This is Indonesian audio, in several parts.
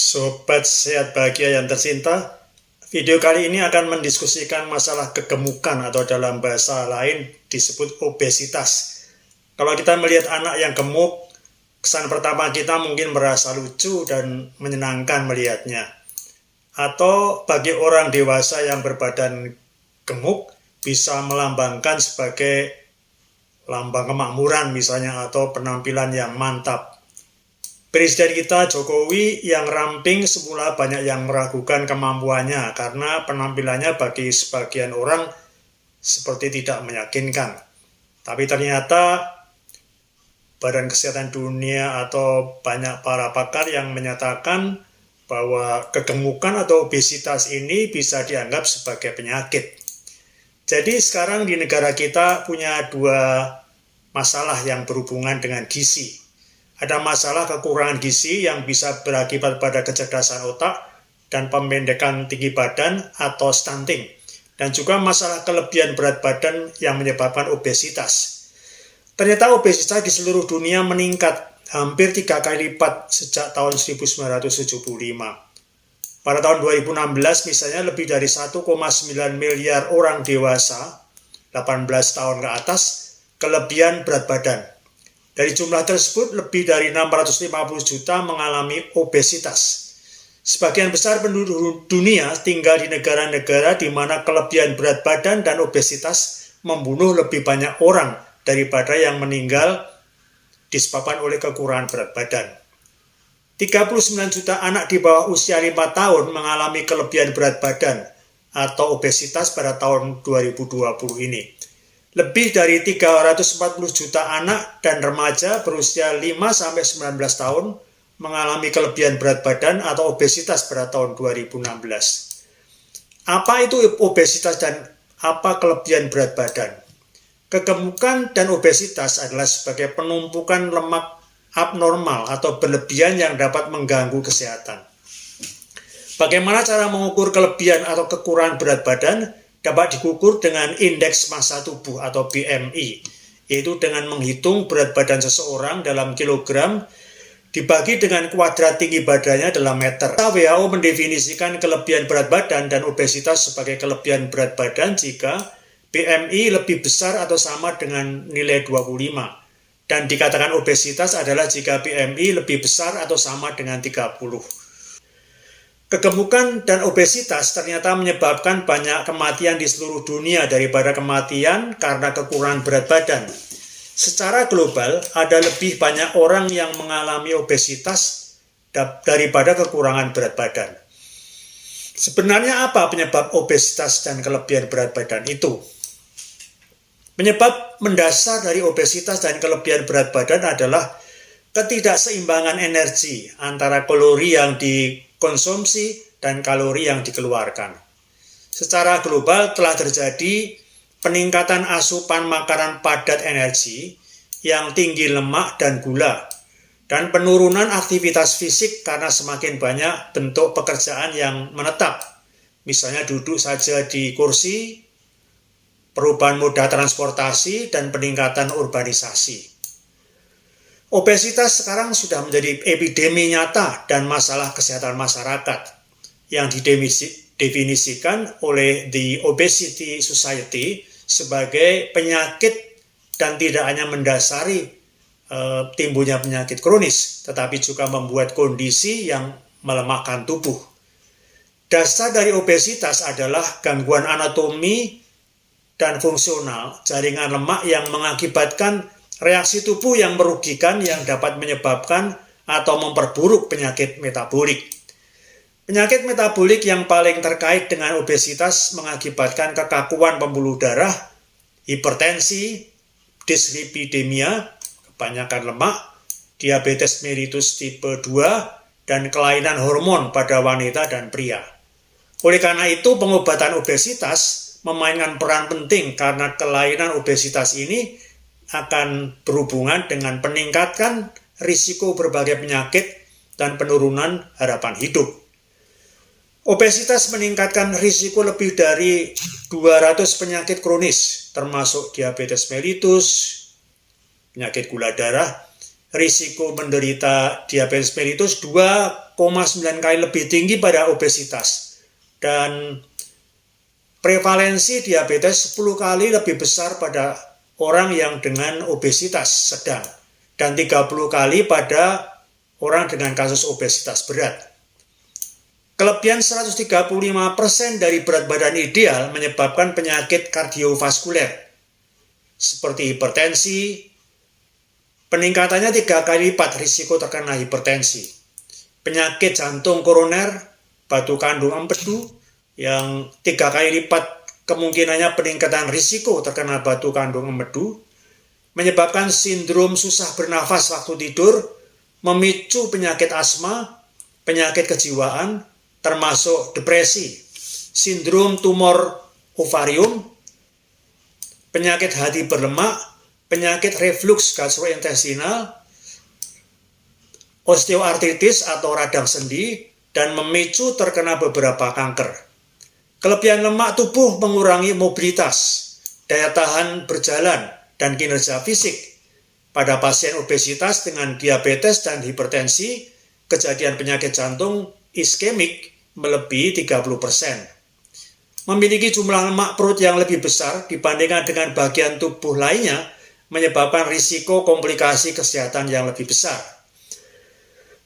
Sobat sehat bahagia yang tercinta, video kali ini akan mendiskusikan masalah kegemukan atau dalam bahasa lain disebut obesitas. Kalau kita melihat anak yang gemuk, kesan pertama kita mungkin merasa lucu dan menyenangkan melihatnya. Atau bagi orang dewasa yang berbadan gemuk, bisa melambangkan sebagai lambang kemakmuran misalnya atau penampilan yang mantap. Presiden kita Jokowi yang ramping semula banyak yang meragukan kemampuannya karena penampilannya bagi sebagian orang seperti tidak meyakinkan. Tapi ternyata Badan Kesehatan Dunia atau banyak para pakar yang menyatakan bahwa kegemukan atau obesitas ini bisa dianggap sebagai penyakit. Jadi sekarang di negara kita punya dua masalah yang berhubungan dengan gizi. Ada masalah kekurangan gizi yang bisa berakibat pada kecerdasan otak dan pemendekan tinggi badan atau stunting. Dan juga masalah kelebihan berat badan yang menyebabkan obesitas. Ternyata obesitas di seluruh dunia meningkat hampir 3 kali lipat sejak tahun 1975. Pada tahun 2016 misalnya lebih dari 1,9 miliar orang dewasa 18 tahun ke atas kelebihan berat badan. Dari jumlah tersebut, lebih dari 650 juta mengalami obesitas. Sebagian besar penduduk dunia tinggal di negara-negara di mana kelebihan berat badan dan obesitas membunuh lebih banyak orang daripada yang meninggal disebabkan oleh kekurangan berat badan. 39 juta anak di bawah usia 5 tahun mengalami kelebihan berat badan atau obesitas pada tahun 2020 ini. Lebih dari 340 juta anak dan remaja berusia 5-19 tahun mengalami kelebihan berat badan atau obesitas pada tahun 2016. Apa itu obesitas dan apa kelebihan berat badan? Kegemukan dan obesitas adalah sebagai penumpukan lemak abnormal atau berlebihan yang dapat mengganggu kesehatan. Bagaimana cara mengukur kelebihan atau kekurangan berat badan? Dapat diukur dengan indeks massa tubuh atau BMI, yaitu dengan menghitung berat badan seseorang dalam kilogram dibagi dengan kuadrat tinggi badannya dalam meter. WHO mendefinisikan kelebihan berat badan dan obesitas sebagai kelebihan berat badan jika BMI lebih besar atau sama dengan nilai 25. Dan dikatakan obesitas adalah jika BMI lebih besar atau sama dengan 30. Kegemukan dan obesitas ternyata menyebabkan banyak kematian di seluruh dunia daripada kematian karena kekurangan berat badan. Secara global, ada lebih banyak orang yang mengalami obesitas daripada kekurangan berat badan. Sebenarnya apa penyebab obesitas dan kelebihan berat badan itu? Penyebab mendasar dari obesitas dan kelebihan berat badan adalah ketidakseimbangan energi antara kalori yang dikonsumsi dan kalori yang dikeluarkan. Secara global telah terjadi peningkatan asupan makanan padat energi yang tinggi lemak dan gula, dan penurunan aktivitas fisik karena semakin banyak bentuk pekerjaan yang menetap, misalnya duduk saja di kursi, perubahan moda transportasi, dan peningkatan urbanisasi. Obesitas sekarang sudah menjadi epidemi nyata dan masalah kesehatan masyarakat yang didefinisikan oleh The Obesity Society sebagai penyakit dan tidak hanya mendasari timbulnya penyakit kronis, tetapi juga membuat kondisi yang melemahkan tubuh. Dasar dari obesitas adalah gangguan anatomi dan fungsional jaringan lemak yang mengakibatkan reaksi tubuh yang merugikan yang dapat menyebabkan atau memperburuk penyakit metabolik. Penyakit metabolik yang paling terkait dengan obesitas mengakibatkan kekakuan pembuluh darah, hipertensi, dislipidemia, kebanyakan lemak, diabetes mellitus tipe 2, dan kelainan hormon pada wanita dan pria. Oleh karena itu, pengobatan obesitas memainkan peran penting karena kelainan obesitas ini akan berhubungan dengan peningkatan risiko berbagai penyakit dan penurunan harapan hidup. Obesitas meningkatkan risiko lebih dari 200 penyakit kronis, termasuk diabetes mellitus, penyakit gula darah, risiko menderita diabetes mellitus 2,5 kali lebih tinggi pada obesitas. Dan prevalensi diabetes 10 kali lebih besar pada orang yang dengan obesitas sedang dan 30 kali pada orang dengan kasus obesitas berat. Kelebihan 135% dari berat badan ideal menyebabkan penyakit kardiovaskuler seperti hipertensi. Peningkatannya 3 kali lipat risiko terkena hipertensi. Penyakit jantung koroner, batu kandung empedu, yang 3 kali lipat kemungkinannya peningkatan risiko terkena batu kandung empedu, menyebabkan sindrom susah bernafas waktu tidur, memicu penyakit asma, penyakit kejiwaan, termasuk depresi, sindrom tumor ovarium, penyakit hati berlemak, penyakit reflux gastrointestinal, osteoartritis atau radang sendi, dan memicu terkena beberapa kanker. Kelebihan lemak tubuh mengurangi mobilitas, daya tahan berjalan, dan kinerja fisik. Pada pasien obesitas dengan diabetes dan hipertensi, kejadian penyakit jantung iskemik melebihi 30%. Memiliki jumlah lemak perut yang lebih besar dibandingkan dengan bagian tubuh lainnya menyebabkan risiko komplikasi kesehatan yang lebih besar.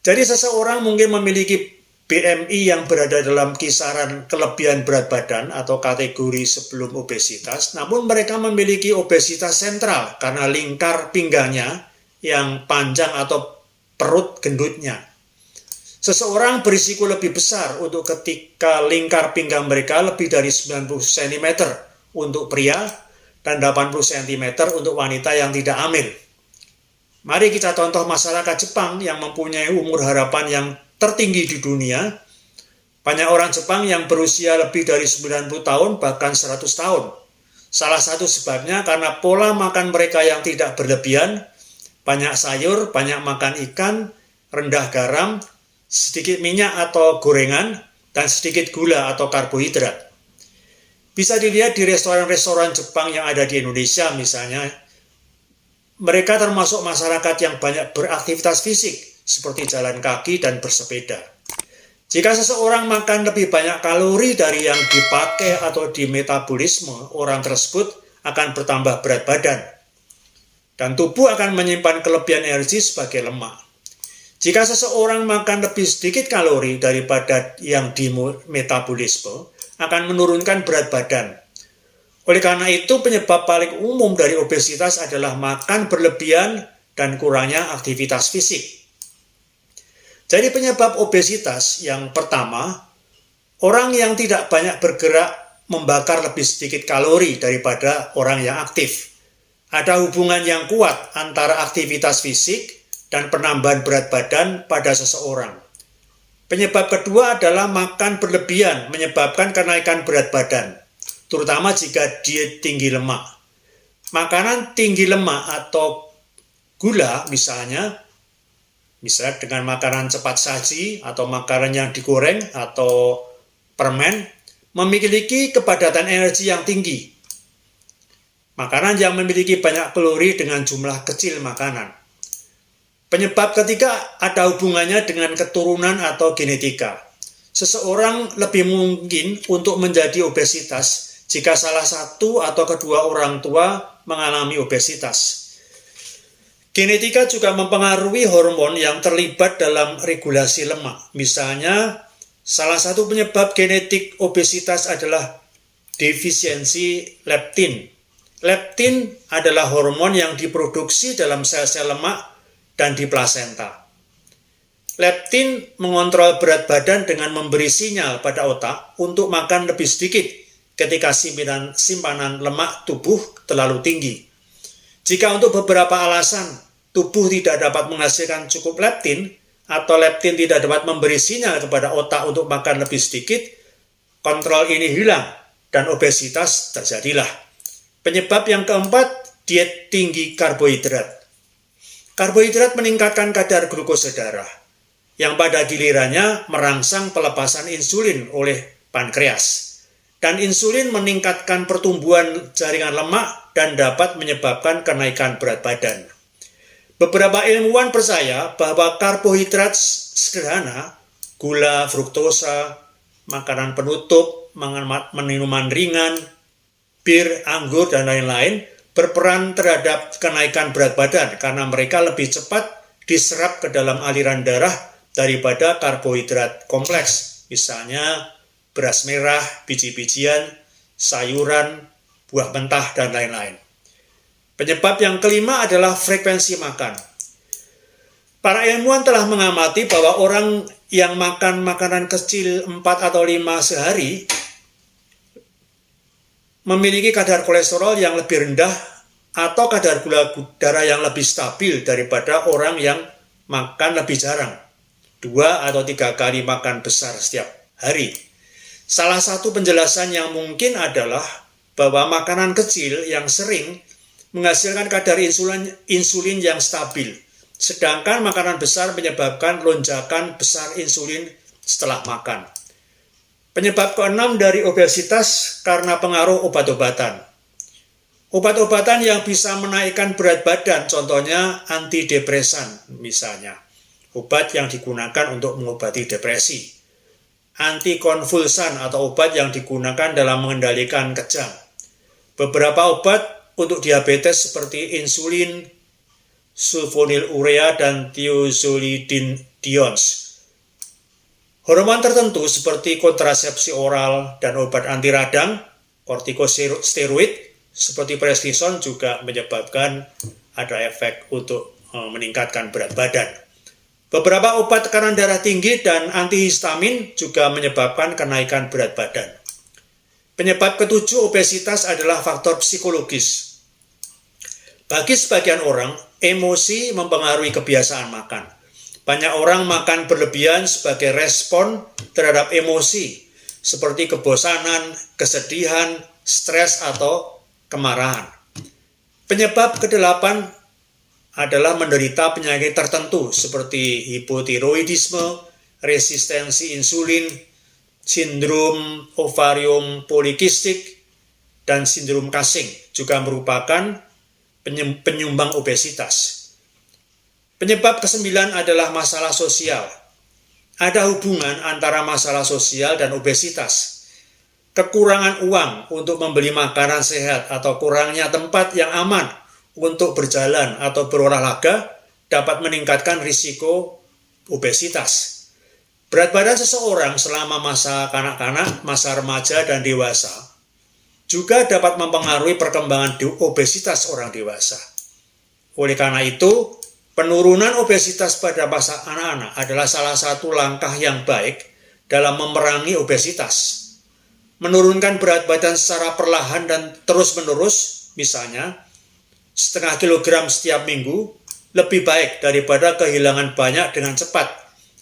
Jadi seseorang mungkin memiliki BMI yang berada dalam kisaran kelebihan berat badan atau kategori sebelum obesitas, namun mereka memiliki obesitas sentral karena lingkar pinggangnya yang panjang atau perut gendutnya. Seseorang berisiko lebih besar untuk ketika lingkar pinggang mereka lebih dari 90 cm untuk pria dan 80 cm untuk wanita yang tidak hamil. Mari kita contoh masyarakat Jepang yang mempunyai umur harapan yang tertinggi di dunia. Banyak orang Jepang yang berusia lebih dari 90 tahun bahkan 100 tahun. Salah satu sebabnya karena pola makan mereka yang tidak berlebihan, banyak sayur, banyak makan ikan, rendah garam, sedikit minyak atau gorengan, dan sedikit gula atau karbohidrat. Bisa dilihat di restoran-restoran Jepang yang ada di Indonesia misalnya, mereka termasuk masyarakat yang banyak beraktivitas fisik, seperti jalan kaki dan bersepeda. Jika seseorang makan lebih banyak kalori dari yang dipakai atau di metabolisme, orang tersebut akan bertambah berat badan. Dan tubuh akan menyimpan kelebihan energi sebagai lemak. Jika seseorang makan lebih sedikit kalori daripada yang di metabolisme, akan menurunkan berat badan. Oleh karena itu, penyebab paling umum dari obesitas adalah makan berlebihan dan kurangnya aktivitas fisik. Jadi penyebab obesitas yang pertama, orang yang tidak banyak bergerak membakar lebih sedikit kalori daripada orang yang aktif. Ada hubungan yang kuat antara aktivitas fisik dan penambahan berat badan pada seseorang. Penyebab kedua adalah makan berlebihan menyebabkan kenaikan berat badan, terutama jika diet tinggi lemak. Makanan tinggi lemak atau gula misalnya dengan makanan cepat saji atau makanan yang digoreng atau permen, memiliki kepadatan energi yang tinggi. Makanan yang memiliki banyak kalori dengan jumlah kecil makanan. Penyebab ketiga ada hubungannya dengan keturunan atau genetika. Seseorang lebih mungkin untuk menjadi obesitas jika salah satu atau kedua orang tua mengalami obesitas. Genetika juga mempengaruhi hormon yang terlibat dalam regulasi lemak. Misalnya, salah satu penyebab genetik obesitas adalah defisiensi leptin. Leptin adalah hormon yang diproduksi dalam sel-sel lemak dan di plasenta. Leptin mengontrol berat badan dengan memberi sinyal pada otak untuk makan lebih sedikit ketika simpanan lemak tubuh terlalu tinggi. Jika untuk beberapa alasan tubuh tidak dapat menghasilkan cukup leptin atau leptin tidak dapat memberi sinyal kepada otak untuk makan lebih sedikit, kontrol ini hilang dan obesitas terjadilah. Penyebab yang keempat, diet tinggi karbohidrat. Karbohidrat meningkatkan kadar glukosa darah, yang pada gilirannya merangsang pelepasan insulin oleh pankreas. Dan insulin meningkatkan pertumbuhan jaringan lemak dan dapat menyebabkan kenaikan berat badan. Beberapa ilmuwan percaya bahwa karbohidrat sederhana gula, fruktosa, makanan penutup, minuman ringan, bir, anggur, dan lain-lain berperan terhadap kenaikan berat badan karena mereka lebih cepat diserap ke dalam aliran darah daripada karbohidrat kompleks, misalnya beras merah, biji-bijian, sayuran, buah mentah, dan lain-lain. Penyebab yang kelima adalah frekuensi makan. Para ilmuwan telah mengamati bahwa orang yang makan makanan kecil 4 atau 5 sehari memiliki kadar kolesterol yang lebih rendah atau kadar gula darah yang lebih stabil daripada orang yang makan lebih jarang, 2 atau 3 kali makan besar setiap hari. Salah satu penjelasan yang mungkin adalah bahwa makanan kecil yang sering menghasilkan kadar insulin yang stabil, sedangkan makanan besar menyebabkan lonjakan besar insulin setelah makan. Penyebab keenam dari obesitas karena pengaruh obat-obatan. Obat-obatan yang bisa menaikkan berat badan, contohnya antidepresan misalnya. Obat yang digunakan untuk mengobati depresi. Antikonvulsan atau obat yang digunakan dalam mengendalikan kejang. Beberapa obat untuk diabetes seperti insulin, sulfonylurea, dan thiazolidinediones. Hormon tertentu seperti kontrasepsi oral dan obat anti radang, kortikosteroid seperti prednison juga menyebabkan ada efek untuk meningkatkan berat badan. Beberapa obat tekanan darah tinggi dan antihistamin juga menyebabkan kenaikan berat badan. Penyebab ketujuh obesitas adalah faktor psikologis. Bagi sebagian orang, emosi mempengaruhi kebiasaan makan. Banyak orang makan berlebihan sebagai respon terhadap emosi, seperti kebosanan, kesedihan, stres, atau kemarahan. Penyebab kedelapan adalah menderita penyakit tertentu, seperti hipotiroidisme, resistensi insulin, sindrom ovarium polikistik, dan sindrom Cushing, juga merupakan penyumbang obesitas. Penyebab kesembilan adalah masalah sosial. Ada hubungan antara masalah sosial dan obesitas. Kekurangan uang untuk membeli makanan sehat atau kurangnya tempat yang aman untuk berjalan atau berolahraga dapat meningkatkan risiko obesitas. Berat badan seseorang selama masa kanak-kanak, masa remaja, dan dewasa juga dapat mempengaruhi perkembangan obesitas orang dewasa. Oleh karena itu, penurunan obesitas pada masa anak-anak adalah salah satu langkah yang baik dalam memerangi obesitas. Menurunkan berat badan secara perlahan dan terus-menerus, misalnya setengah kilogram setiap minggu, lebih baik daripada kehilangan banyak dengan cepat,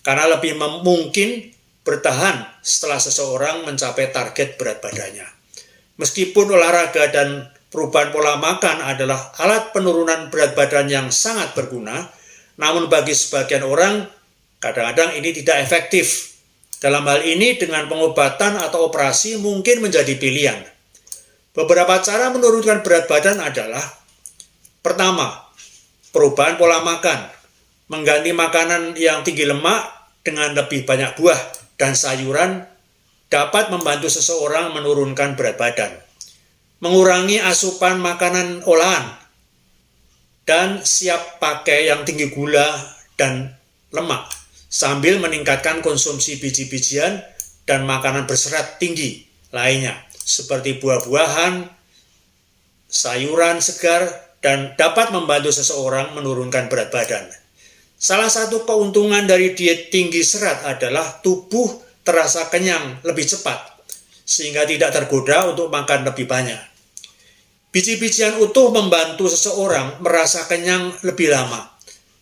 karena lebih mungkin bertahan setelah seseorang mencapai target berat badannya. Meskipun olahraga dan perubahan pola makan adalah alat penurunan berat badan yang sangat berguna, namun bagi sebagian orang, kadang-kadang ini tidak efektif. Dalam hal ini, dengan pengobatan atau operasi mungkin menjadi pilihan. Beberapa cara menurunkan berat badan adalah: pertama, perubahan pola makan. Mengganti makanan yang tinggi lemak dengan lebih banyak buah dan sayuran dapat membantu seseorang menurunkan berat badan. Mengurangi asupan makanan olahan, dan siap pakai yang tinggi gula dan lemak, sambil meningkatkan konsumsi biji-bijian dan makanan berserat tinggi lainnya, seperti buah-buahan, sayuran segar, dan dapat membantu seseorang menurunkan berat badan. Salah satu keuntungan dari diet tinggi serat adalah tubuh terasa kenyang lebih cepat, sehingga tidak tergoda untuk makan lebih banyak. Biji-bijian utuh membantu seseorang merasa kenyang lebih lama,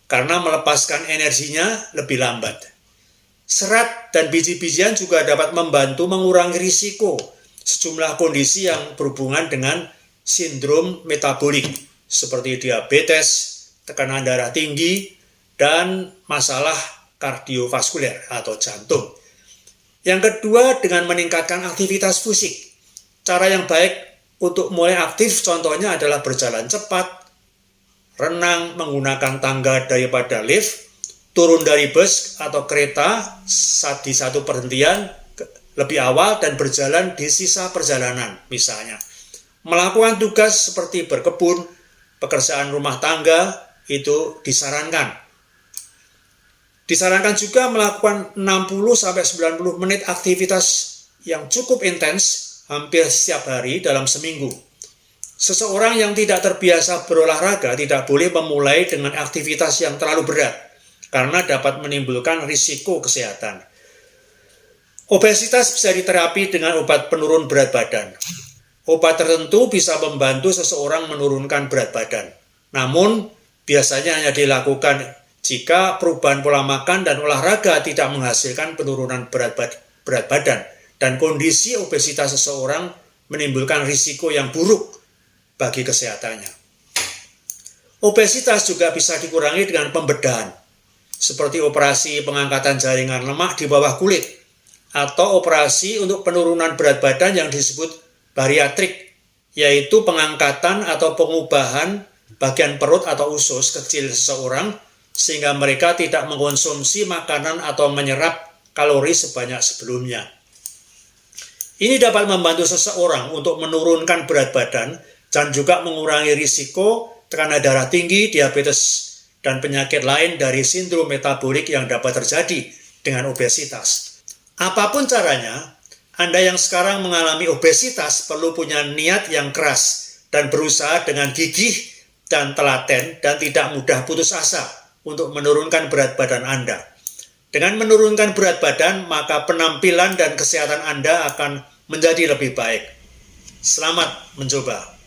karena melepaskan energinya lebih lambat. Serat dan biji-bijian juga dapat membantu mengurangi risiko sejumlah kondisi yang berhubungan dengan sindrom metabolik, seperti diabetes, tekanan darah tinggi, dan masalah kardiovaskuler atau jantung. Yang kedua, dengan meningkatkan aktivitas fisik. Cara yang baik untuk mulai aktif contohnya adalah berjalan cepat, renang, menggunakan tangga daripada lift, turun dari bus atau kereta di satu perhentian lebih awal dan berjalan di sisa perjalanan, misalnya. Melakukan tugas seperti berkebun, pekerjaan rumah tangga, itu disarankan. Disarankan juga melakukan 60-90 menit aktivitas yang cukup intens hampir setiap hari dalam seminggu. Seseorang yang tidak terbiasa berolahraga tidak boleh memulai dengan aktivitas yang terlalu berat, karena dapat menimbulkan risiko kesehatan. Obesitas bisa diterapi dengan obat penurun berat badan. Obat tertentu bisa membantu seseorang menurunkan berat badan. Namun, biasanya hanya dilakukan jika perubahan pola makan dan olahraga tidak menghasilkan penurunan berat badan dan kondisi obesitas seseorang menimbulkan risiko yang buruk bagi kesehatannya. Obesitas juga bisa dikurangi dengan pembedahan, seperti operasi pengangkatan jaringan lemak di bawah kulit atau operasi untuk penurunan berat badan yang disebut bariatrik, yaitu pengangkatan atau pengubahan bagian perut atau usus kecil seseorang sehingga mereka tidak mengkonsumsi makanan atau menyerap kalori sebanyak sebelumnya. Ini dapat membantu seseorang untuk menurunkan berat badan dan juga mengurangi risiko tekanan darah tinggi, diabetes, dan penyakit lain dari sindrom metabolik yang dapat terjadi dengan obesitas. Apapun caranya, Anda yang sekarang mengalami obesitas perlu punya niat yang keras dan berusaha dengan gigih dan telaten dan tidak mudah putus asa untuk menurunkan berat badan Anda. Dengan menurunkan berat badan, maka penampilan dan kesehatan Anda akan menjadi lebih baik. Selamat mencoba.